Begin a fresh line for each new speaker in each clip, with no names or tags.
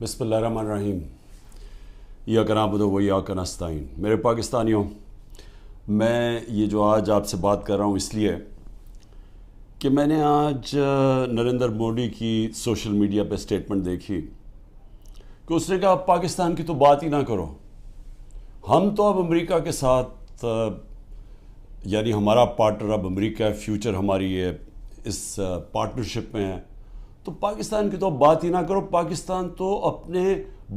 بسم اللہ الرحمن الرحیم۔ ایاک نعبد و ایاک نستعین۔ میرے پاکستانیوں، میں یہ جو آج آپ سے بات کر رہا ہوں اس لیے کہ میں نے آج نریندر مودی کی سوشل میڈیا پہ سٹیٹمنٹ دیکھی کہ اس نے کہا پاکستان کی تو بات ہی نہ کرو، ہم تو اب امریکہ کے ساتھ یعنی ہمارا پارٹنر اب امریکہ ہے، فیوچر ہماری ہے اس پارٹنرشپ میں ہے، تو پاکستان کی تو بات ہی نہ کرو، پاکستان تو اپنے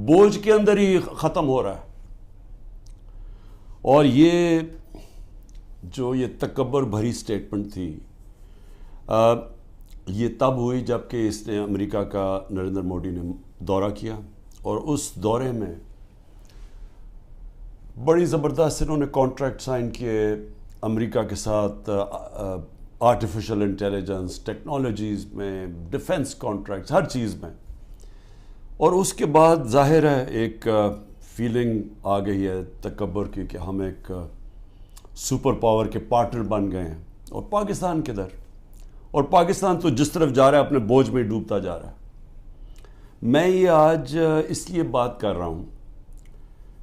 بوجھ کے اندر ہی ختم ہو رہا ہے۔ اور یہ تکبر بھری سٹیٹمنٹ تھی، یہ تب ہوئی جب کہ اس نے امریکہ کا نریندر مودی نے دورہ کیا، اور اس دورے میں بڑی زبردست انہوں نے کانٹریکٹ سائن کیے امریکہ کے ساتھ، آرٹیفیشل انٹیلیجنس، ٹیکنالوجیز میں، ڈیفنس کانٹریکٹس، ہر چیز میں۔ اور اس کے بعد ظاہر ہے ایک فیلنگ آ گئی ہے تکبر کی کہ ہم ایک سپر پاور کے پارٹنر بن گئے ہیں، اور پاکستان کدھر؟ اور پاکستان تو جس طرف جا رہا ہے اپنے بوجھ میں ڈوبتا جا رہا ہے۔ میں یہ آج اس لیے بات کر رہا ہوں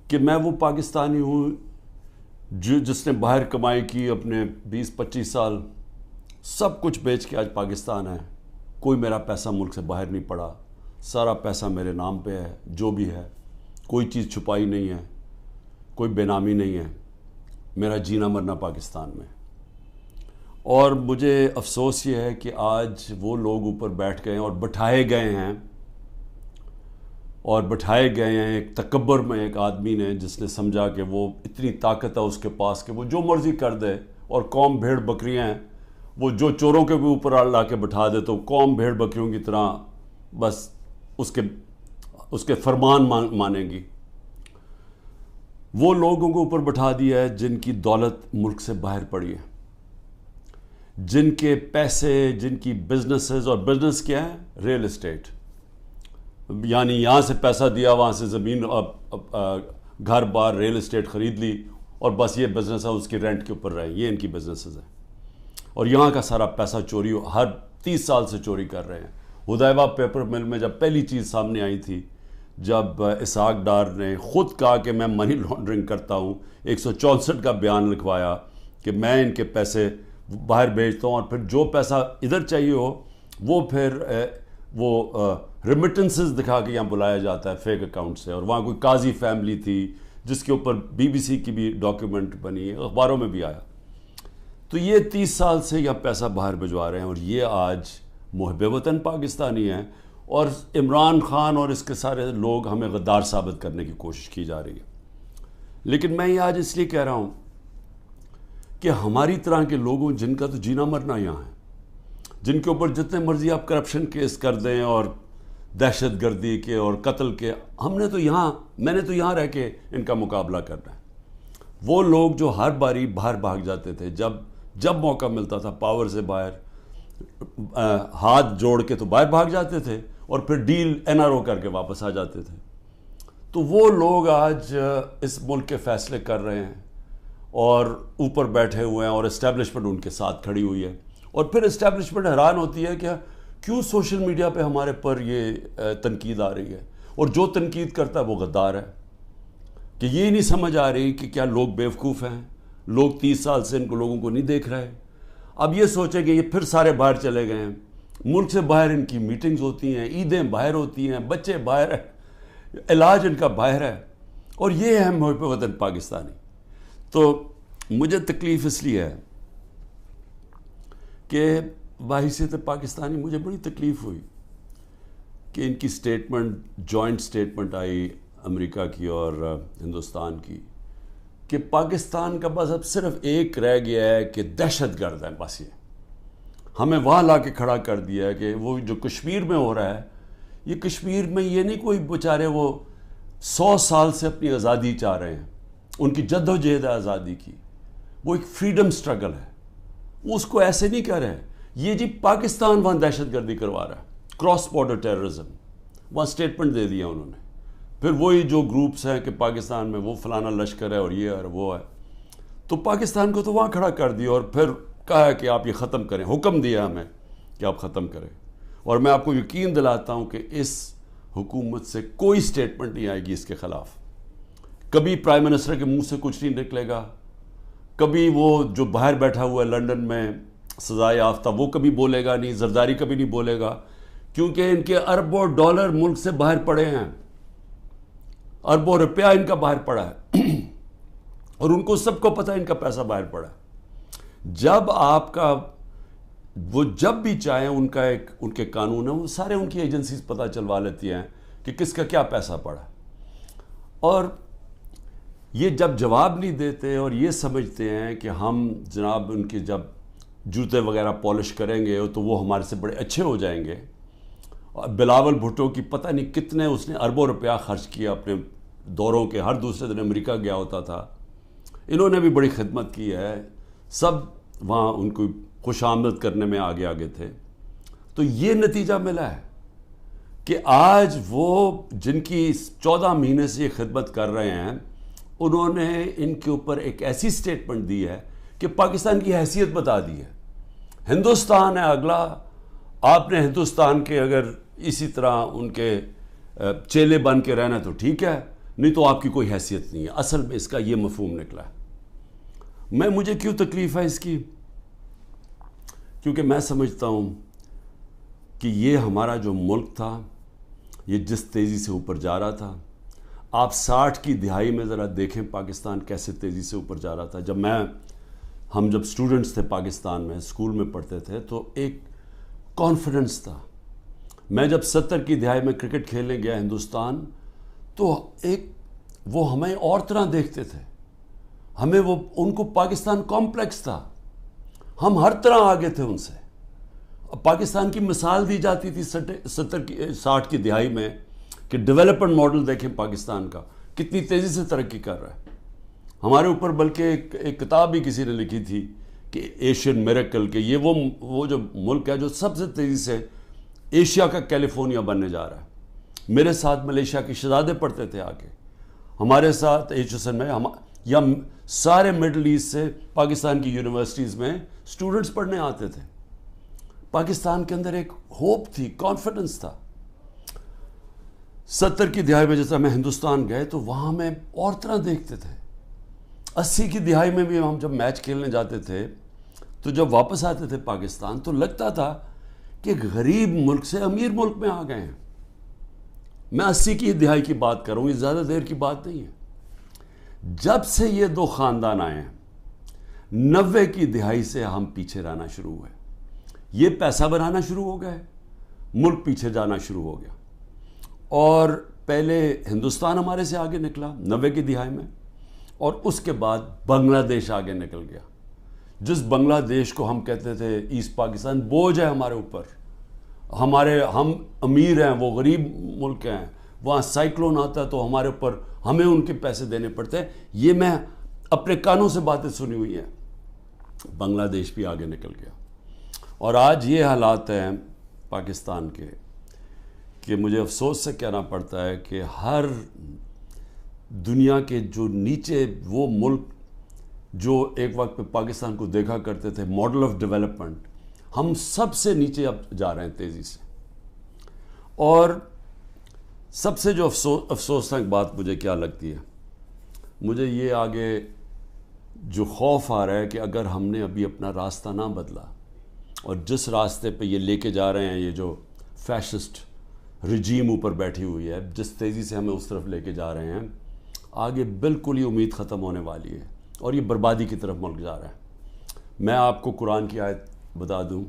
کہ میں وہ پاکستانی ہوں جس نے باہر کمائی کی، اپنے 20-25 سال سب کچھ بیچ کے آج پاکستان ہے۔ کوئی میرا پیسہ ملک سے باہر نہیں پڑا، سارا پیسہ میرے نام پہ ہے، جو بھی ہے، کوئی چیز چھپائی نہیں ہے، کوئی بے نامی نہیں ہے، میرا جینا مرنا پاکستان میں۔ اور مجھے افسوس یہ ہے کہ آج وہ لوگ اوپر بیٹھ گئے ہیں اور بٹھائے گئے ہیں ایک تکبر میں، ایک آدمی نے جس نے سمجھا کہ وہ اتنی طاقت ہے اس کے پاس کہ وہ جو مرضی کر دے، اور قوم بھیڑ بکریاں ہیں، وہ جو چوروں کے بھی اوپر لا کے بٹھا دے تو قوم بھیڑ بکریوں کی طرح بس اس کے فرمان مانیں گی۔ وہ لوگوں کو اوپر بٹھا دیا ہے جن کی دولت ملک سے باہر پڑی ہے، جن کے پیسے، جن کی بزنسز، اور بزنس کیا ہے؟ ریل اسٹیٹ، یعنی یہاں سے پیسہ دیا، وہاں سے زمین، گھر بار، ریل اسٹیٹ خرید لی، اور بس یہ بزنس ہے، اس کی رینٹ کے اوپر رہے، یہ ان کی بزنسز ہیں۔ اور یہاں کا سارا پیسہ چوری ہر 30 سال سے چوری کر رہے ہیں۔ ہدیبہ پیپر مل میں جب پہلی چیز سامنے آئی تھی، جب اسحاق ڈار نے خود کہا کہ میں منی لانڈرنگ کرتا ہوں، 164 کا بیان لکھوایا کہ میں ان کے پیسے باہر بھیجتا ہوں، اور پھر جو پیسہ ادھر چاہیے ہو وہ پھر ریمیٹنسز دکھا کے یہاں بلایا جاتا ہے فیک اکاؤنٹ سے۔ اور وہاں کوئی قاضی فیملی تھی جس کے اوپر BBC کی بھی ڈاکیومنٹ بنی، اخباروں میں بھی آیا۔ تو یہ 30 سال سے یہ پیسہ باہر بھجوا رہے ہیں، اور یہ آج محب وطن پاکستانی ہیں، اور عمران خان اور اس کے سارے لوگ ہمیں غدار ثابت کرنے کی کوشش کی جا رہی ہے۔ لیکن میں یہ آج اس لیے کہہ رہا ہوں کہ ہماری طرح کے لوگوں جن کا تو جینا مرنا یہاں ہے، جن کے اوپر جتنے مرضی آپ کرپشن کیس کر دیں اور دہشت گردی کے اور قتل کے، میں نے تو یہاں رہ کے ان کا مقابلہ کرنا ہے۔ وہ لوگ جو ہر باری باہر بھاگ جاتے تھے، جب موقع ملتا تھا پاور سے باہر ہاتھ جوڑ کے تو باہر بھاگ جاتے تھے، اور پھر ڈیل NRO کر کے واپس آ جاتے تھے۔ تو وہ لوگ آج اس ملک کے فیصلے کر رہے ہیں، اور اوپر بیٹھے ہوئے ہیں، اور اسٹیبلشمنٹ ان کے ساتھ کھڑی ہوئی ہے۔ اور پھر اسٹیبلشمنٹ حیران ہوتی ہے کہ کیوں سوشل میڈیا پہ ہمارے پر یہ تنقید آ رہی ہے، اور جو تنقید کرتا ہے وہ غدار ہے، کہ یہ نہیں سمجھ آ رہی کہ کیا لوگ بیوقوف ہیں، لوگ 30 سال سے ان کو لوگوں کو نہیں دیکھ رہے۔ اب یہ سوچیں کہ یہ پھر سارے باہر چلے گئے ہیں، ملک سے باہر ان کی میٹنگز ہوتی ہیں، عیدیں باہر ہوتی ہیں، بچے باہر ہیں، علاج ان کا باہر ہے، اور یہ ہے محب وطن پاکستانی۔ تو مجھے تکلیف اس لیے ہے کہ بحیثیت پاکستانی مجھے بڑی تکلیف ہوئی کہ ان کی جوائنٹ سٹیٹمنٹ آئی امریکہ کی اور ہندوستان کی، کہ پاکستان کا بس اب صرف ایک رہ گیا ہے کہ دہشت گرد ہے، بس یہ ہمیں وہاں لا کے کھڑا کر دیا ہے کہ وہ جو کشمیر میں ہو رہا ہے، یہ کشمیر میں یہ نہیں کوئی بیچارے وہ 100 سال سے اپنی آزادی چاہ رہے ہیں، ان کی جد و جہد ہے آزادی کی، وہ ایک فریڈم سٹرگل ہے، وہ اس کو ایسے نہیں کہہ رہے ہیں۔ یہ جی پاکستان وہاں دہشت گردی کروا رہا ہے، کراس بارڈر ٹیررزم، وہاں سٹیٹمنٹ دے دیا انہوں نے۔ پھر وہی جو گروپس ہیں کہ پاکستان میں وہ فلانا لشکر ہے اور یہ ہے وہ ہے، تو پاکستان کو تو وہاں کھڑا کر دیا، اور پھر کہا کہ آپ یہ ختم کریں، حکم دیا ہمیں کہ آپ ختم کریں۔ اور میں آپ کو یقین دلاتا ہوں کہ اس حکومت سے کوئی سٹیٹمنٹ نہیں آئے گی اس کے خلاف. کبھی پرائم منسٹر کے منہ سے کچھ نہیں نکلے گا. کبھی وہ جو باہر بیٹھا ہوا ہے لنڈن میں سزائے یافتہ وہ کبھی بولے گا نہیں. زرداری کبھی نہیں بولے گا, کیونکہ ان کے اربوں ڈالر ملک سے باہر پڑے ہیں, اربوں روپیہ ان کا باہر پڑا ہے اور ان کو سب کو پتہ ہے ان کا پیسہ باہر پڑا ہے. جب آپ کا وہ جب بھی چاہیں ان کا ایک ان کے قانون ہے, وہ سارے ان کی ایجنسیز پتہ چلوا لیتی ہیں کہ کس کا کیا پیسہ پڑا ہے. اور یہ جب جواب نہیں دیتے اور یہ سمجھتے ہیں کہ ہم جناب ان کے جب جوتے وغیرہ پالش کریں گے تو وہ ہمارے سے بڑے اچھے ہو جائیں گے. اور بلاول بھٹو کی پتہ نہیں کتنے اس نے اربوں روپیہ خرچ کیا اپنے دوروں کے, ہر دوسرے دن امریکہ گیا ہوتا تھا. انہوں نے بھی بڑی خدمت کی ہے, سب وہاں ان کو خوش آمد کرنے میں آگے آگے تھے. تو یہ نتیجہ ملا ہے کہ آج وہ جن کی 14 مہینے سے یہ خدمت کر رہے ہیں, انہوں نے ان کے اوپر ایک ایسی سٹیٹمنٹ دی ہے کہ پاکستان کی حیثیت بتا دی ہے. ہندوستان ہے اگلا, آپ نے ہندوستان کے اگر اسی طرح ان کے چیلے بن کے رہنا تو ٹھیک ہے, نہیں تو آپ کی کوئی حیثیت نہیں ہے. اصل میں اس کا یہ مفہوم نکلا ہے. مجھے کیوں تکلیف ہے اس کی؟ کیونکہ میں سمجھتا ہوں کہ یہ ہمارا جو ملک تھا یہ جس تیزی سے اوپر جا رہا تھا, آپ 60 کی دہائی میں ذرا دیکھیں پاکستان کیسے تیزی سے اوپر جا رہا تھا. ہم جب اسٹوڈنٹس تھے پاکستان میں, اسکول میں پڑھتے تھے, تو ایک کانفیڈنس تھا. میں جب 70 کی دہائی میں کرکٹ کھیلنے گیا ہندوستان, تو وہ ہمیں اور طرح دیکھتے تھے, ہمیں ان کو پاکستان کمپلیکس تھا, ہم ہر طرح آگے تھے ان سے. پاکستان کی مثال دی جاتی تھی 60 کی دہائی میں کہ ڈیولپمنٹ ماڈل دیکھیں پاکستان کا کتنی تیزی سے ترقی کر رہا ہے. ہمارے اوپر بلکہ ایک کتاب بھی کسی نے لکھی تھی کہ ایشین میریکل, کہ یہ وہ جو ملک ہے جو سب سے تیزی سے ایشیا کا کیلیفورنیا بننے جا رہا ہے. میرے ساتھ ملیشیا کے شہزادے پڑھتے تھے آ کے, ہمارے ساتھ HSN میں, یا سارے مڈل ایسٹ سے پاکستان کی یونیورسٹیز میں اسٹوڈنٹس پڑھنے آتے تھے. پاکستان کے اندر ایک ہوپ تھی, کانفیڈنس تھا. 70 کی دہائی میں جیسا میں ہندوستان گئے تو وہاں میں اور طرح دیکھتے تھے. 80 کی دہائی میں بھی ہم جب میچ کھیلنے جاتے تھے تو جب واپس آتے تھے پاکستان تو لگتا تھا کہ غریب ملک سے امیر ملک میں آ گئے ہیں. میں 80 کی دہائی کی بات کروں, یہ زیادہ دیر کی بات نہیں ہے. جب سے یہ دو خاندان آئے ہیں 90 کی دہائی سے ہم پیچھے رہنا شروع ہوئے. یہ پیسہ بنانا شروع ہو گئے, ملک پیچھے جانا شروع ہو گیا. اور پہلے ہندوستان ہمارے سے آگے نکلا 90 کی دہائی میں, اور اس کے بعد بنگلہ دیش آگے نکل گیا. جس بنگلہ دیش کو ہم کہتے تھے ایسٹ پاکستان, بوجھ ہے ہمارے اوپر, ہم امیر ہیں, وہ غریب ملک ہیں, وہاں سائیکلون آتا ہے تو ہمارے اوپر ہمیں ان کے پیسے دینے پڑتے ہیں. یہ میں اپنے کانوں سے باتیں سنی ہوئی ہیں. بنگلہ دیش بھی آگے نکل گیا. اور آج یہ حالات ہیں پاکستان کے کہ مجھے افسوس سے کہنا پڑتا ہے کہ ہر دنیا کے جو نیچے وہ ملک جو ایک وقت پہ پاکستان کو دیکھا کرتے تھے ماڈل آف ڈیولپمنٹ, ہم سب سے نیچے اب جا رہے ہیں تیزی سے. اور سب سے جو افسوسناک بات مجھے کیا لگتی ہے, مجھے یہ آگے جو خوف آ رہا ہے کہ اگر ہم نے ابھی اپنا راستہ نہ بدلا اور جس راستے پہ یہ لے کے جا رہے ہیں, یہ جو فیشسٹ رجیم اوپر بیٹھی ہوئی ہے, جس تیزی سے ہمیں اس طرف لے کے جا رہے ہیں, آگے بالکل ہی امید ختم ہونے والی ہے اور یہ بربادی کی طرف ملک جا رہا ہے. میں آپ کو قرآن کی آیت بتا دوں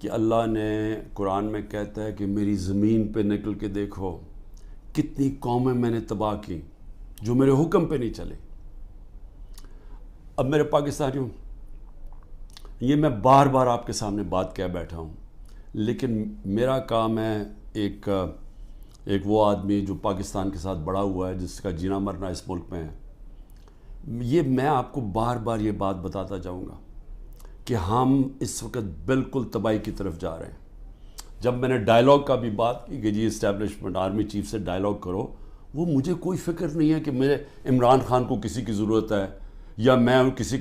کہ اللہ نے قرآن میں کہتا ہے کہ میری زمین پہ نکل کے دیکھو کتنی قومیں میں نے تباہ کی جو میرے حکم پہ نہیں چلے. اب میرے پاکستانیوں, یہ میں بار بار آپ کے سامنے بات کہہ بیٹھا ہوں, لیکن میرا کام ہے ایک وہ آدمی جو پاکستان کے ساتھ بڑا ہوا ہے, جس کا جینا مرنا اس ملک میں ہے, یہ میں آپ کو بار بار یہ بات بتاتا جاؤں گا کہ ہم اس وقت بالکل تباہی کی طرف جا رہے ہیں. جب میں نے ڈائلاگ کا بھی بات کی کہ جی اسٹیبلشمنٹ آرمی چیف سے ڈائلاگ کرو, وہ مجھے کوئی فکر نہیں ہے کہ میرے عمران خان کو کسی کی ضرورت ہے, یا میں کسی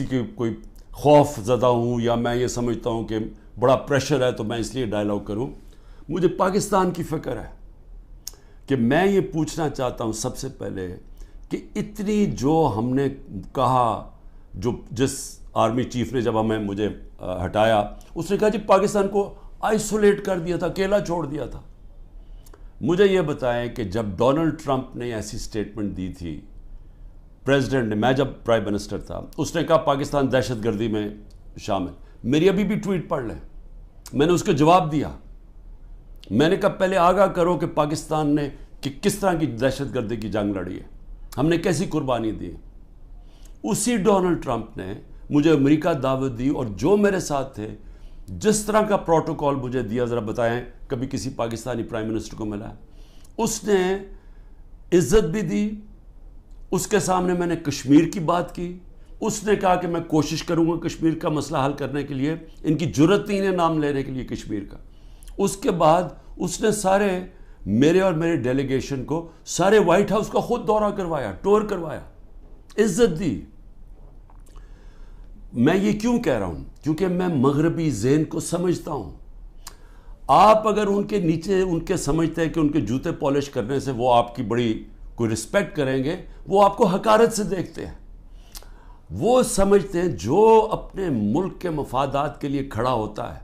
کے کوئی خوف زدہ ہوں, یا میں یہ سمجھتا ہوں کہ بڑا پریشر ہے تو میں اس لیے ڈائلاگ کروں. مجھے پاکستان کی فکر ہے کہ میں یہ پوچھنا چاہتا ہوں سب سے پہلے کہ اتنی جو ہم نے کہا، جس آرمی چیف نے جب مجھے ہٹایا، اس نے کہا جی پاکستان کو آئسولیٹ کر دیا تھا، اکیلا چھوڑ دیا تھا. مجھے یہ بتائیں کہ جب ڈونلڈ ٹرمپ نے ایسی سٹیٹمنٹ دی تھی، پریزیڈنٹ نے، میں جب پرائم منسٹر تھا، اس نے کہا پاکستان دہشت گردی میں شامل. میری ابھی بھی ٹویٹ پڑھ لیں، میں نے اس کو جواب دیا. میں نے کہا پہلے آگاہ کرو کہ پاکستان نے کس طرح کی دہشت گردی کی جنگ لڑی ہے، ہم نے کیسی قربانی دی. اسی ڈونلڈ ٹرمپ نے مجھے امریکہ دعوت دی، اور جو میرے ساتھ تھے، جس طرح کا پروٹوکول مجھے دیا، ذرا بتائیں کبھی کسی پاکستانی پرائم منسٹر کو ملا ہے. اس نے عزت بھی دی، اس کے سامنے میں نے کشمیر کی بات کی. اس نے کہا کہ میں کوشش کروں گا کشمیر کا مسئلہ حل کرنے کے لیے. ان کی جرت نہیں ہے نام لینے کے لیے کشمیر کا. اس کے بعد اس نے سارے میرے اور میرے ڈیلیگیشن کو سارے وائٹ ہاؤس کا خود دورہ کروایا، ٹور کروایا، عزت دی. میں یہ کیوں کہہ رہا ہوں؟ کیونکہ میں مغربی ذہن کو سمجھتا ہوں. آپ اگر ان کے نیچے ان کے سمجھتے ہیں کہ ان کے جوتے پالش کرنے سے وہ آپ کی بڑی کوئی رسپیکٹ کریں گے، وہ آپ کو حقارت سے دیکھتے ہیں. وہ سمجھتے ہیں جو اپنے ملک کے مفادات کے لیے کھڑا ہوتا ہے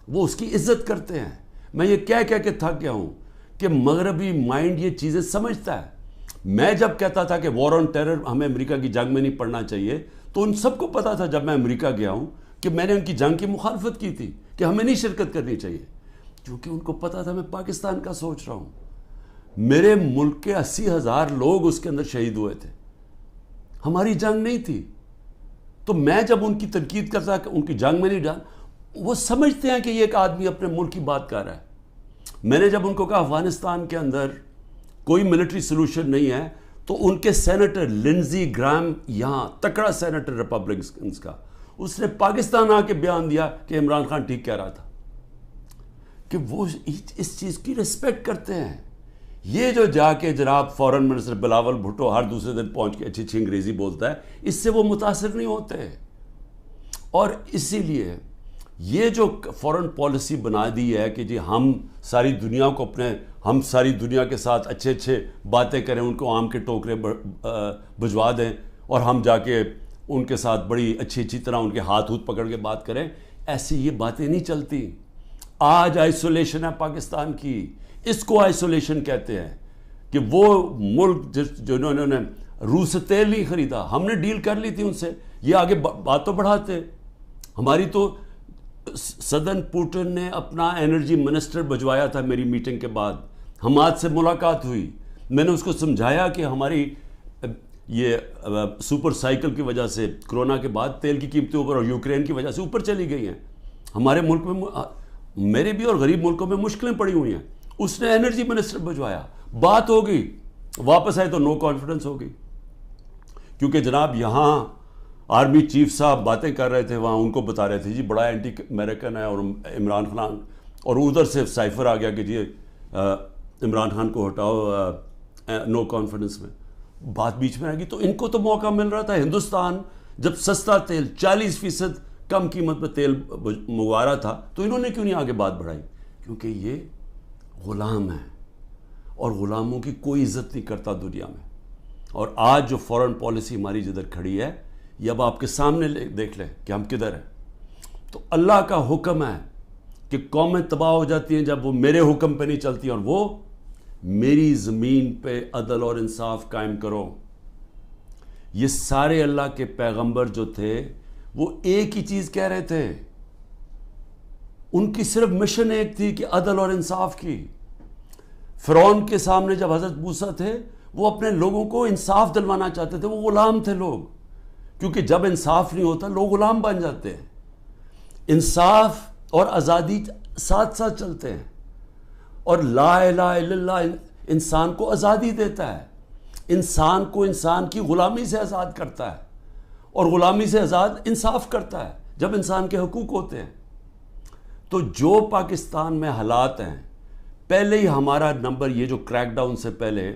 وہ اس کی عزت کرتے ہیں. میں یہ کہہ کے تھک گیا ہوں کہ مغربی مائنڈ یہ چیزیں سمجھتا ہے. میں جب کہتا تھا کہ وار آن ٹیرر ہمیں امریکہ کی جنگ میں نہیں پڑنا چاہیے، تو ان سب کو پتا تھا جب میں امریکہ گیا ہوں کہ میں نے ان کی جنگ کی مخالفت کی تھی کہ ہمیں نہیں شرکت کرنی چاہیے، کیونکہ ان کو پتا تھا میں پاکستان کا سوچ رہا ہوں. میرے ملک کے 80,000 لوگ اس کے اندر شہید ہوئے تھے، ہماری جنگ نہیں تھی. تو میں جب ان کی تنقید کرتا کہ ان کی جنگ میں نہیں ڈال، وہ سمجھتے ہیں کہ یہ ایک آدمی اپنے ملک کی بات کر رہا ہے. میں نے جب ان کو کہا افغانستان کے اندر کوئی ملٹری سلوشن نہیں ہے، تو ان کے سینیٹر لنزی گرام، یہاں تکڑا سینیٹر ریپبلکنز کا، اس نے پاکستان آ کے بیان دیا کہ عمران خان ٹھیک کہہ رہا تھا، کہ وہ اس چیز کی رسپیکٹ کرتے ہیں. یہ جو جا کے جناب فورن منسٹر بلاول بھٹو ہر دوسرے دن پہنچ کے اچھی اچھی انگریزی بولتا ہے، اس سے وہ متاثر نہیں ہوتے. اور اسی لیے یہ جو فورن پالیسی بنا دی ہے کہ جی ہم ساری دنیا کو ہم ساری دنیا کے ساتھ اچھے اچھے باتیں کریں، ان کو آم کے ٹوکرے بھجوا دیں، اور ہم جا کے ان کے ساتھ بڑی اچھی طرح ان کے ہاتھ پکڑ کے بات کریں، ایسی یہ باتیں نہیں چلتی. آج آئسولیشن ہے پاکستان کی، اس کو آئسولیشن کہتے ہیں. کہ وہ ملک جنہوں نے روس سے تیل نہیں خریدا، ہم نے ڈیل کر لی تھی ان سے، یہ آگے بات تو بڑھاتے. ہماری تو صدر پوٹن نے اپنا انرجی منسٹر بھجوایا تھا میری میٹنگ کے بعد. حماد سے ملاقات ہوئی، میں نے اس کو سمجھایا کہ ہماری یہ سپر سائیکل کی وجہ سے کرونا کے بعد تیل کی قیمتیں اوپر، اور یوکرین کی وجہ سے اوپر چلی گئی ہیں. ہمارے ملک میں، میرے بھی اور غریب ملکوں میں مشکلیں پڑی ہوئی ہیں. اس نے انرجی منسٹر بھجوایا، بات ہو گئی، واپس آئے تو نو کانفیڈنس ہو گئی. کیونکہ جناب یہاں آرمی چیف صاحب باتیں کر رہے تھے، وہاں ان کو بتا رہے تھے جی بڑا اینٹی امریکن ہے اور عمران خان، اور ادھر سے سائفر آ گیا کہ جی عمران خان کو ہٹاؤ نو کانفیڈنس میں. بات بیچ میں آ گئی. تو ان کو تو موقع مل رہا تھا. ہندوستان جب سستا تیل 40% کم قیمت پہ تیل منگوا رہا تھا، تو انہوں نے کیوں نہیں آگے بات بڑھائی؟ کیونکہ یہ غلام ہیں، اور غلاموں کی کوئی عزت نہیں کرتا دنیا میں. اور آج جو فورن پالیسی ہماری جدھر کھڑی ہے، یہ اب آپ کے سامنے دیکھ لیں کہ ہم کدھر ہیں. تو اللہ کا حکم ہے کہ قومیں تباہ ہو جاتی ہیں جب وہ میرے حکم پہ نہیں چلتی، اور وہ میری زمین پہ عدل اور انصاف قائم کرو. یہ سارے اللہ کے پیغمبر جو تھے وہ ایک ہی چیز کہہ رہے تھے، ان کی صرف مشن ایک تھی کہ عدل اور انصاف کی. فرعون کے سامنے جب حضرت موسیٰ تھے، وہ اپنے لوگوں کو انصاف دلوانا چاہتے تھے. وہ غلام تھے لوگ، کیونکہ جب انصاف نہیں ہوتا لوگ غلام بن جاتے ہیں. انصاف اور آزادی ساتھ ساتھ چلتے ہیں، اور لا الہ الا اللہ انسان کو آزادی دیتا ہے، انسان کو انسان کی غلامی سے آزاد کرتا ہے، اور غلامی سے آزاد انصاف کرتا ہے جب انسان کے حقوق ہوتے ہیں. تو جو پاکستان میں حالات ہیں، پہلے ہی ہمارا نمبر، یہ جو کریک ڈاؤن سے پہلے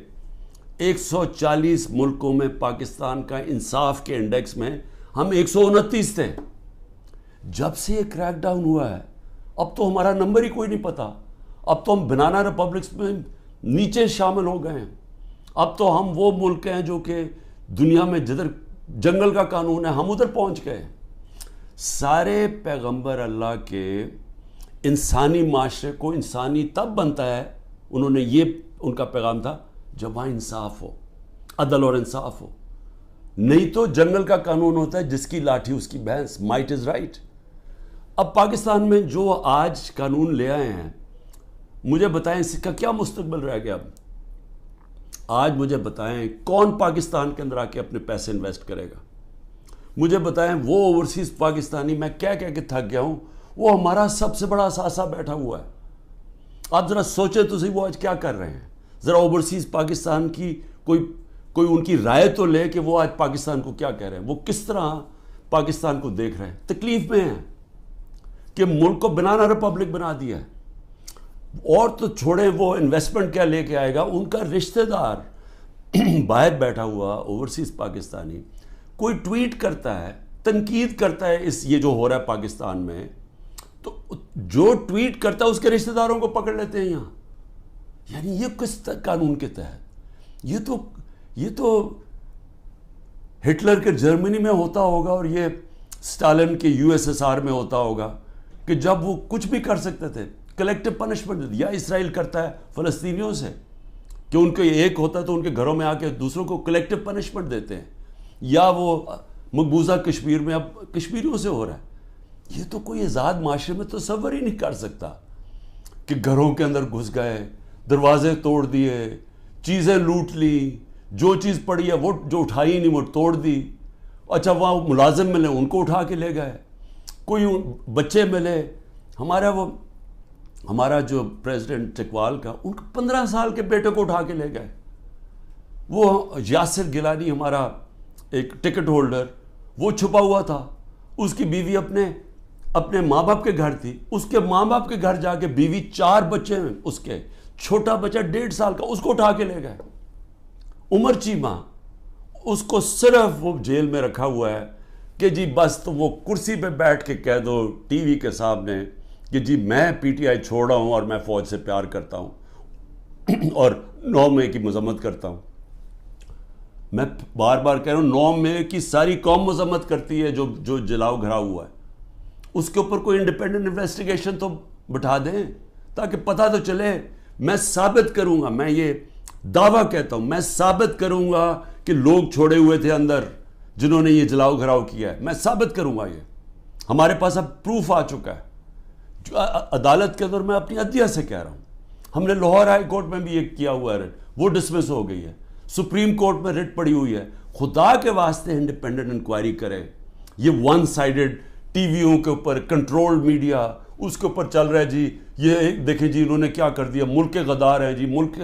140 ملکوں میں پاکستان کا انصاف کے انڈیکس میں ہم 129 تھے. جب سے یہ کریک ڈاؤن ہوا ہے، اب تو ہمارا نمبر ہی کوئی نہیں پتا. اب تو ہم بنانا ریپبلکس میں نیچے شامل ہو گئے ہیں. اب تو ہم وہ ملک ہیں جو کہ دنیا میں جدھر جنگل کا قانون ہے ہم ادھر پہنچ گئے. سارے پیغمبر اللہ کے انسانی معاشرے کو انسانی تب بنتا ہے, انہوں نے یہ ان کا پیغام تھا جب وہاں انصاف ہو, عدل اور انصاف ہو. نہیں تو جنگل کا قانون ہوتا ہے جس کی لاٹھی اس کی بھینس, مائٹ از رائٹ. اب پاکستان میں جو آج قانون لے آئے ہیں, مجھے بتائیں اس کا کیا مستقبل رہ گیا. اب آج مجھے بتائیں کون پاکستان کے اندر آ کے اپنے پیسے انویسٹ کرے گا. مجھے بتائیں وہ اوورسیز پاکستانی, میں کہہ کہ تھک گیا ہوں, وہ ہمارا سب سے بڑا اثاثہ بیٹھا ہوا ہے. آپ ذرا سوچیں تو صحیح وہ آج کیا کر رہے ہیں. ذرا اوورسیز پاکستان کی کوئی ان کی رائے تو لے کہ وہ آج پاکستان کو کیا کہہ رہے ہیں, وہ کس طرح پاکستان کو دیکھ رہے ہیں. تکلیف میں ہیں کہ ملک کو بنانا ریپبلک بنا دیا ہے. اور تو چھوڑیں وہ انویسٹمنٹ کیا لے کے آئے گا, ان کا رشتہ دار باہر بیٹھا ہوا اوورسیز پاکستانی کوئی ٹویٹ کرتا ہے, تنقید کرتا ہے یہ جو ہو رہا ہے پاکستان میں, تو جو ٹویٹ کرتا ہے اس کے رشتہ داروں کو پکڑ لیتے ہیں یہاں. یعنی یہ کس قانون کے تحت؟ یہ تو ہٹلر کے جرمنی میں ہوتا ہوگا اور یہ اسٹالن کے USSR میں ہوتا ہوگا کہ جب وہ کچھ بھی کر سکتے تھے کلیکٹیو پنشمنٹ. یا اسرائیل کرتا ہے فلسطینیوں سے کہ ان کے ایک ہوتا ہے تو ان کے گھروں میں آ کے دوسروں کو کلیکٹیو پنشمنٹ دیتے ہیں. یا وہ مقبوضہ کشمیر میں اب کشمیریوں سے ہو رہا ہے. یہ تو کوئی آزاد معاشرے میں تصور ہی نہیں کر سکتا کہ گھروں کے اندر گھس گئے, دروازے توڑ دیے, چیزیں لوٹ لی, جو چیز پڑی ہے وہ جو اٹھائی نہیں وہ توڑ دی. اچھا وہاں ملازم ملے ان کو اٹھا کے لے گئے, کوئی بچے ملے. ہمارا جو پریزیڈنٹ چکوال کا, ان کو 15 سال کے بیٹے کو اٹھا کے لے گئے. وہ یاسر گیلانی ہمارا ایک ٹکٹ ہولڈر, وہ چھپا ہوا تھا, اس کی بیوی اپنے ماں باپ کے گھر تھی, اس کے ماں باپ کے گھر جا کے بیوی 4 بچے ہیں اس کے, چھوٹا بچہ 1.5 سال کا, اس کو اٹھا کے لے گئے. عمر چیمہ, اس کو صرف وہ جیل میں رکھا ہوا ہے کہ جی بس تو وہ کرسی پہ بیٹھ کے کہہ دو ٹی وی کے سامنے کہ جی میں PTI چھوڑ رہا ہوں اور میں فوج سے پیار کرتا ہوں اور 9 مئی کی مذمت کرتا ہوں. میں بار بار کہہ رہا ہوں 9 مئی کی ساری قوم مذمت کرتی ہے جو جلاؤ گھرا ہوا ہے. اس کے اوپر کوئی انڈیپینڈنٹ انویسٹیگیشن تو بٹھا دیں تاکہ پتہ تو چلے. میں ثابت کروں گا, میں یہ دعویٰ کہتا ہوں, میں ثابت کروں گا کہ لوگ چھوڑے ہوئے تھے اندر جنہوں نے یہ جلاؤ گھراؤ کیا ہے. میں ثابت کروں گا, یہ ہمارے پاس اب پروف آ چکا ہے. عدالت کے اندر میں اپنی عدلیہ سے کہہ رہا ہوں, ہم نے لاہور ہائی کورٹ میں بھی یہ کیا ہوا ہے, وہ ڈسمس ہو گئی ہے. سپریم کورٹ میں ریٹ پڑی ہوئی ہے. خدا کے واسطے انڈیپینڈنٹ انکوائری کرے. یہ ون سائیڈڈ ٹی ویوں کے اوپر کنٹرول میڈیا اس کے اوپر چل رہا ہے جی, یہ دیکھیں جی انہوں نے کیا کر دیا, ملک کے غدار ہیں جی, ملک.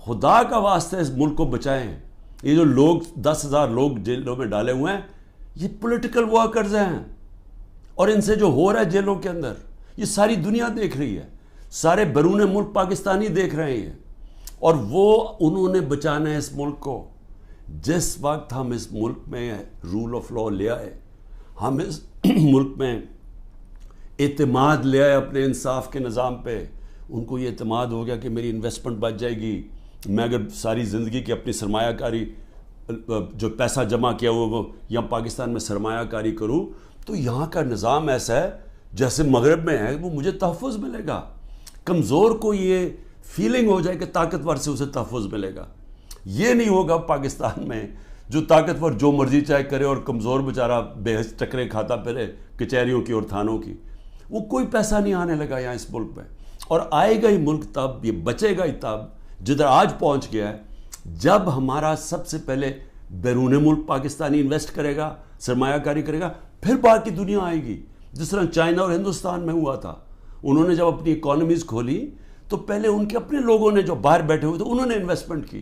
خدا کا واسطے اس ملک کو بچائیں. یہ جو لوگ 10,000 لوگ جیلوں میں ڈالے ہوئے ہیں, یہ پولیٹیکل ورکرز ہیں, اور ان سے جو ہو رہا ہے جیلوں کے اندر یہ ساری دنیا دیکھ رہی ہے, سارے بیرون ملک پاکستانی دیکھ رہے ہیں. اور وہ انہوں نے بچانا ہے اس ملک کو. جس وقت ہم اس ملک میں رول آف لا لے آئے, ہم اس ملک میں اعتماد لے آئے اپنے انصاف کے نظام پہ, ان کو یہ اعتماد ہو گیا کہ میری انویسٹمنٹ بچ جائے گی, میں اگر ساری زندگی کی اپنی سرمایہ کاری جو پیسہ جمع کیا ہوا وہ یہاں پاکستان میں سرمایہ کاری کروں تو یہاں کا نظام ایسا ہے جیسے مغرب میں ہے, وہ مجھے تحفظ ملے گا. کمزور کو یہ فیلنگ ہو جائے کہ طاقتور سے اسے تحفظ ملے گا. یہ نہیں ہوگا پاکستان میں, جو طاقتور جو مرضی چاہے کرے اور کمزور بیچارہ بے حس ٹکرے کھاتا پھرے کچہریوں کی اور تھانوں کی. وہ کوئی پیسہ نہیں آنے لگا یہاں اس ملک میں, اور آئے گا ہی ملک تب, یہ بچے گا ہی تب جدھر آج پہنچ گیا ہے, جب ہمارا سب سے پہلے بیرون ملک پاکستانی انویسٹ کرے گا, سرمایہ کاری کرے گا, پھر باقی دنیا آئے گی. جس طرح چائنا اور ہندوستان میں ہوا تھا, انہوں نے جب اپنی اکانومیز کھولی تو پہلے ان کے اپنے لوگوں نے جو باہر بیٹھے ہوئے تھے انہوں نے انویسٹمنٹ کی.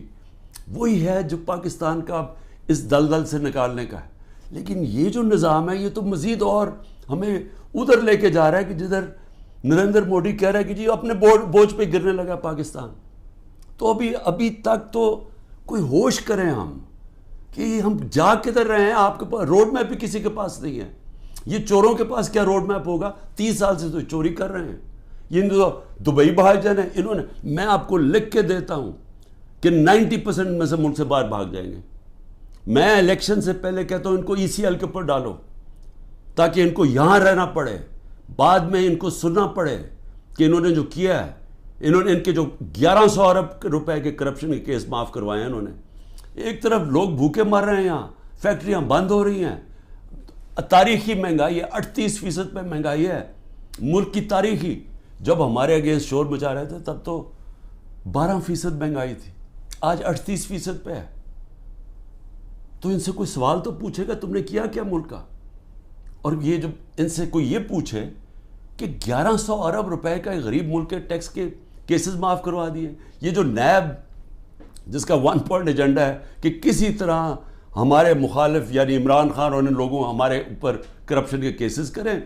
وہی ہے جو پاکستان کا اس دلدل سے نکالنے کا ہے. لیکن یہ جو نظام ہے یہ تو مزید اور ہمیں ادھر لے کے جا رہا ہے کہ جدھر نریندر مودی کہہ رہا ہے کہ جی اپنے بوجھ پہ گرنے لگا پاکستان. تو ابھی تک تو کوئی ہوش کریں ہم کہ ہم جا کدھر رہے ہیں. آپ کے پاس روڈ میپ بھی کسی کے پاس نہیں ہے. یہ چوروں کے پاس کیا روڈ میپ ہوگا؟ 30 سال سے تو چوری کر رہے ہیں. یہ دبئی بھاگ جانا ہے انہوں نے. میں آپ کو لکھ کے دیتا ہوں کہ 90% میں سے ملک سے باہر بھاگ جائیں گے. میں الیکشن سے پہلے کہتا ہوں ان کو ECL کے اوپر ڈالو تاکہ ان کو یہاں رہنا پڑے, بعد میں ان کو سننا پڑے کہ انہوں نے جو کیا ہے. انہوں نے ان کے جو 1100 ارب روپے کے کرپشن کے کیس معاف کروائے ہیں انہوں نے. ایک طرف لوگ بھوکے مر رہے ہیں, یہاں فیکٹریاں بند ہو رہی ہیں, تاریخی مہنگائی ہے, 38% پہ مہنگائی ہے ملک کی تاریخی. جب ہمارے اگینسٹ شور مچا رہے تھے تب تو 12% مہنگائی تھی, آج 38% پہ ہے. تو ان سے کوئی سوال تو پوچھے گا تم نے کیا کیا ملک کا. اور یہ جب ان سے کوئی یہ پوچھے کہ 1100 ارب روپے کا غریب ملک کے ٹیکس کے کیسز معاف کروا دیے, یہ جو نیب جس کا 1 پوائنٹ ایجنڈا ہے کہ کسی طرح ہمارے مخالف یعنی عمران خان اور ان لوگوں ہمارے اوپر کرپشن کے کیسز کریں,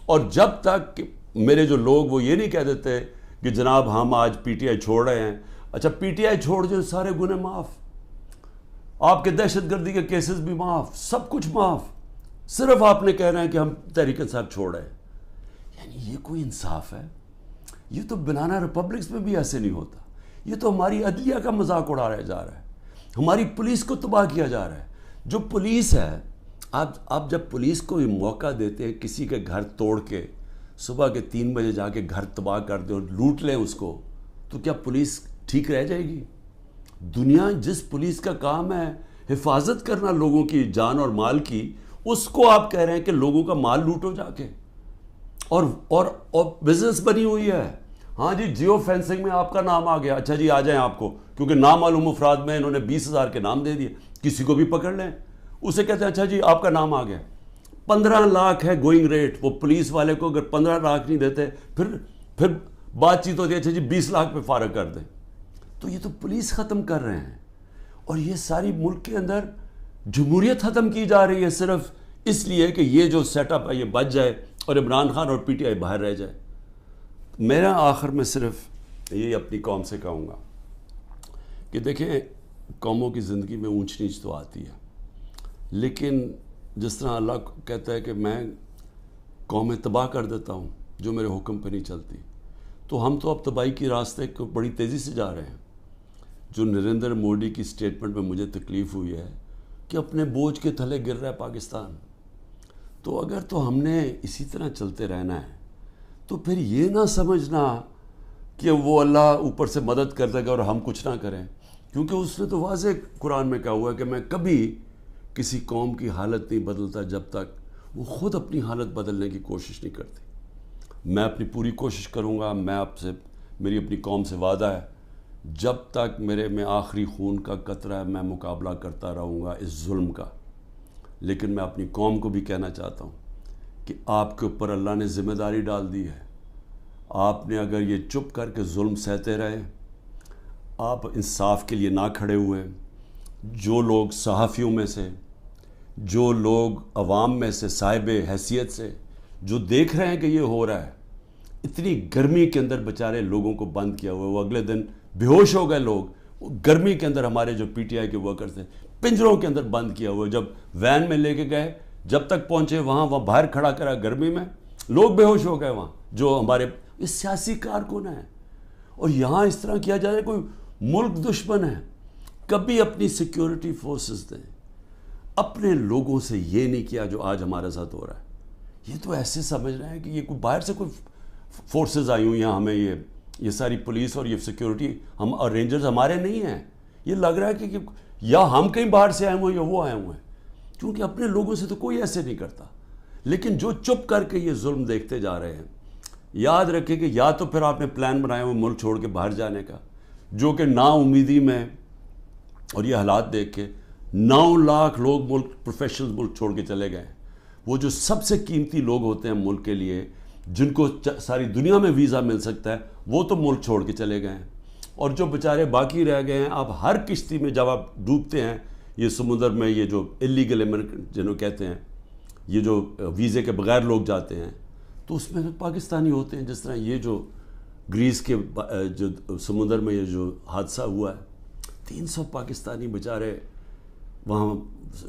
اور جب تک میرے جو لوگ وہ یہ نہیں کہہ دیتے کہ جناب ہم آج PTI چھوڑ رہے ہیں. اچھا PTI چھوڑ جو سارے گناہ معاف, آپ کے دہشت گردی کے کیسز بھی معاف, سب کچھ معاف, صرف آپ نے کہنا ہے کہ ہم تحریک انصاف چھوڑ رہے ہیں. یعنی یہ کوئی انصاف ہے؟ یہ تو بنانا ریپبلکس میں بھی ایسے نہیں ہوتا. یہ تو ہماری عدلیہ کا مذاق اڑایا جا رہا ہے, ہماری پولیس کو تباہ کیا جا رہا ہے. جو پولیس ہے, آپ جب پولیس کو موقع دیتے ہیں کسی کے گھر توڑ کے صبح کے 3 بجے جا کے گھر تباہ کر دیں اور لوٹ لیں اس کو, تو کیا پولیس ٹھیک رہ جائے گی؟ دنیا جس پولیس کا کام ہے حفاظت کرنا لوگوں کی جان اور مال کی, اس کو آپ کہہ رہے ہیں کہ لوگوں کا مال لوٹو جا کے. اور بزنس بنی ہوئی ہے. ہاں جی, جیو فینسنگ میں آپ کا نام آ گیا, اچھا جی آ جائیں آپ کو, کیونکہ نامعلوم افراد میں انہوں نے 20,000 کے نام دے دیے, کسی کو بھی پکڑ لیں, اسے کہتے ہیں اچھا جی آپ کا نام آ گیا. 15 لاکھ ہے گوئنگ ریٹ, وہ پولیس والے کو اگر 15 لاکھ نہیں دیتے پھر بات چیت ہوتی ہے اچھا جی 20 لاکھ پہ فارغ کر دیں. تو یہ تو پولیس ختم کر رہے ہیں, اور یہ ساری ملک کے اندر جمہوریت ختم کی جا رہی ہے صرف اس لیے کہ یہ جو سیٹ اپ ہے یہ بچ جائے اور عمران خان اور PTI باہر رہ جائے. میرا آخر میں صرف یہ اپنی قوم سے کہوں گا کہ دیکھیں قوموں کی زندگی میں اونچ نیچ تو آتی ہے, لیکن جس طرح اللہ کہتا ہے کہ میں قومیں تباہ کر دیتا ہوں جو میرے حکم پہ نہیں چلتی, تو ہم تو اب تباہی کی راستے کو بڑی تیزی سے جا رہے ہیں. جو نریندر مودی کی سٹیٹمنٹ میں مجھے تکلیف ہوئی ہے کہ اپنے بوجھ کے تھلے گر رہا ہے پاکستان. تو اگر تو ہم نے اسی طرح چلتے رہنا ہے تو پھر یہ نہ سمجھنا کہ وہ اللہ اوپر سے مدد کر دے گا اور ہم کچھ نہ کریں, کیونکہ اس نے تو واضح قرآن میں کہا ہوا ہے کہ میں کبھی کسی قوم کی حالت نہیں بدلتا جب تک وہ خود اپنی حالت بدلنے کی کوشش نہیں کرتی. میں اپنی پوری کوشش کروں گا, میں آپ سے, میری اپنی قوم سے وعدہ ہے, جب تک میرے میں آخری خون کا قطرہ ہے میں مقابلہ کرتا رہوں گا اس ظلم کا. لیکن میں اپنی قوم کو بھی کہنا چاہتا ہوں کہ آپ کے اوپر اللہ نے ذمہ داری ڈال دی ہے. آپ نے اگر یہ چپ کر کے ظلم سہتے رہے, آپ انصاف کے لیے نہ کھڑے ہوئے, جو لوگ صحافیوں میں سے, جو لوگ عوام میں سے صاحب حیثیت سے جو دیکھ رہے ہیں کہ یہ ہو رہا ہے, اتنی گرمی کے اندر بیچارے لوگوں کو بند کیا ہوا ہے, وہ اگلے دن بے ہوش ہو گئے لوگ, گرمی کے اندر ہمارے جو PTI کے ورکرز تھے پنجروں کے اندر بند کیا ہوا ہے. جب وین میں لے کے گئے, جب تک پہنچے وہاں باہر کھڑا کرا گرمی میں, لوگ بے ہوش ہو گئے وہاں, جو ہمارے سیاسی کارکن ہیں. اور یہاں اس طرح کیا جا رہا ہے, کوئی ملک دشمن ہے. کبھی اپنی سیکیورٹی فورسز دیں, اپنے لوگوں سے یہ نہیں کیا جو آج ہمارے ساتھ ہو رہا ہے. یہ تو ایسے سمجھ رہے ہیں کہ یہ کوئی باہر سے کوئی فورسز آئی ہوئی ہیں, ہمیں یہ ساری پولیس اور یہ سیکیورٹی ہم اور رینجرز ہمارے نہیں ہیں. یہ لگ رہا ہے کہ یا ہم کہیں باہر سے آئے ہوئے ہیں یا وہ آئے ہوئے ہیں, کیونکہ اپنے لوگوں سے تو کوئی ایسے نہیں کرتا. لیکن جو چپ کر کے یہ ظلم دیکھتے جا رہے ہیں, یاد رکھیں کہ یا تو پھر آپ نے پلان بنایا ہوا ملک چھوڑ کے باہر جانے کا, جو کہ نا امیدی میں اور یہ حالات دیکھ کے 9 لاکھ لوگ پروفیشنل ملک چھوڑ کے چلے گئے. وہ جو سب سے قیمتی لوگ ہوتے ہیں ملک کے لیے, جن کو ساری دنیا میں ویزا مل سکتا ہے, وہ تو ملک چھوڑ کے چلے گئے ہیں. اور جو بیچارے باقی رہ گئے ہیں, آپ ہر کشتی میں جب آپ ڈوبتے ہیں یہ سمندر میں, یہ جو اللیگل امیگرنٹ جنہوں کہتے ہیں, یہ جو ویزے کے بغیر لوگ جاتے ہیں, تو اس میں پاکستانی ہوتے ہیں. جس طرح یہ جو گریس کے جو سمندر میں یہ جو حادثہ ہوا ہے, 300 پاکستانی بیچارے وہاں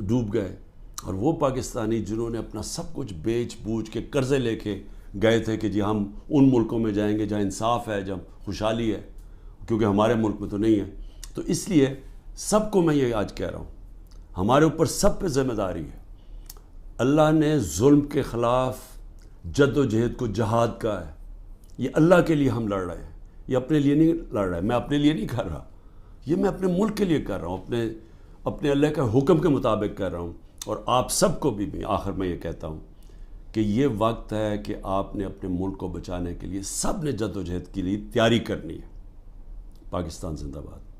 ڈوب گئے. اور وہ پاکستانی جنہوں نے اپنا سب کچھ بیچ بوجھ کے قرضے لے کے گئے تھے کہ جی ہم ان ملکوں میں جائیں گے جہاں انصاف ہے، جہاں خوشحالی ہے، کیونکہ ہمارے ملک میں تو نہیں ہے۔ تو اس لیے سب کو میں یہ آج کہہ رہا ہوں، ہمارے اوپر سب پہ ذمہ داری ہے۔ اللہ نے ظلم کے خلاف جد و جہد کو جہاد کہا ہے، یہ اللہ کے لیے ہم لڑ رہے ہیں، یہ اپنے لیے نہیں لڑ رہے، میں اپنے لیے نہیں کر رہا، یہ میں اپنے ملک کے لیے کر رہا ہوں، اپنے اللہ کے حکم کے مطابق کر رہا ہوں۔ اور آپ سب کو بھی آخر میں یہ کہتا ہوں کہ یہ وقت ہے کہ آپ نے اپنے ملک کو بچانے کے لیے سب نے جد و جہد کے لیے تیاری کرنی ہے۔ پاکستان زندہ باد۔